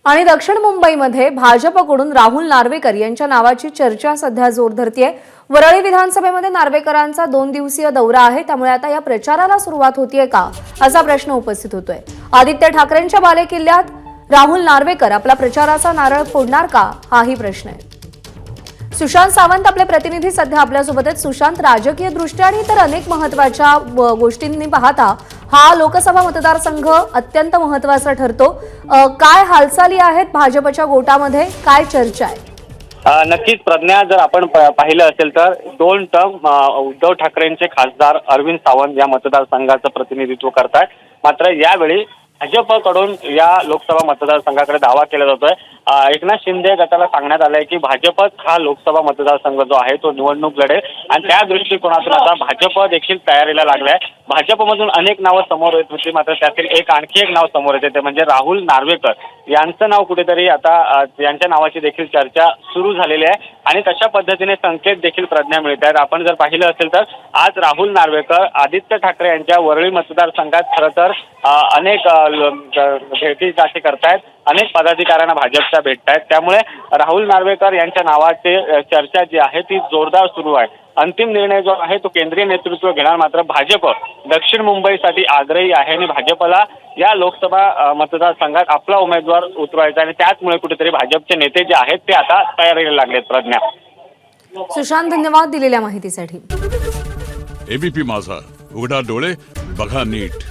आणि दक्षिण मुंबईमध्ये भाजपकडून राहुल नार्वेकर यांच्या नावाची चर्चा सध्या जोर धरतेय। वरळी विधानसभेमध्ये नार्वेकरांचा 2 दिवसीय दौरा आहे, त्यामुळे आता या प्रचाराला सुरुवात होतीये का असा प्रश्न उपस्थित होतोय। आदित्य ठाकरेंच्या बालेकिल्ल्यात राहुल नार्वेकर आपला प्रचाराचा नारळ फोडणार का, हाही प्रश्न आहे। सुशांत सावंत आपले प्रतिनिधी सध्या आपल्यासोबत आहेत। सुशांत, राजकीय दृष्ट्या आणि इतर अनेक महत्त्वाच्या गोष्टींनी पाहता हा लोकसभा मतदारसंघ अत्यंत महत्त्वाचा ठरतो। काय हालचाली आहेत भाजपच्या गोटामध्ये, काय चर्चा आहे? नक्कीच प्रज्ञा, जर आपण पाहिलं असेल तर 2 टर्म उद्धव ठाकरेंचे खासदार अरविंद सावंत या मतदारसंघाचं प्रतिनिधित्व करतात। मात्र यावेळी भाजपकडून या लोकसभा मतदारसंघाकडे दावा केला जातोय। एकनाथ शिंदे गटाला सांगण्यात आलंय की भाजपच हा लोकसभा मतदारसंघ जो आहे तो निवडणूक लढेल आणि त्या दृष्टिकोनातून आता भाजप देखील तयारीला लागलाय। भाजपमधून अनेक नावं समोर येत होती, मात्र त्यातील आणखी एक नाव समोर येते ते म्हणजे राहुल नार्वेकर यांचं नाव कुठेतरी आता यांच्या नावाची देखील चर्चा सुरू झालेली आहे आणि तशा पद्धतीने संकेत देखील प्रज्ञा मिळत आहेत। आपण जर पाहिलं असेल तर आज राहुल नार्वेकर आदित्य ठाकरे यांच्या वरळी मतदारसंघात खरं तर अनेक भेटी करतायत, अनेक पदाधिकाऱ्यांना भाजपच्या भेटतायत। त्यामुळे राहुल नार्वेकर यांच्या नावाची चर्चा जी आहे ती जोरदार सुरू आहे। अंतिम निर्णय जो आहे तो केंद्रीय नेतृत्व घेणार, मात्र भाजप दक्षिण मुंबईसाठी आग्रही आहे आणि भाजपला या लोकसभा मतदारसंघात आपला उमेदवार उतरवायचा आणि त्याचमुळे कुठेतरी भाजपचे नेते जे आहेत ते आता तयारीला लागलेत। प्रज्ञा, सुशांत, धन्यवाद दिलेल्या माहितीसाठी। एबीपी माझा, उघडा डोळे बघा नीट।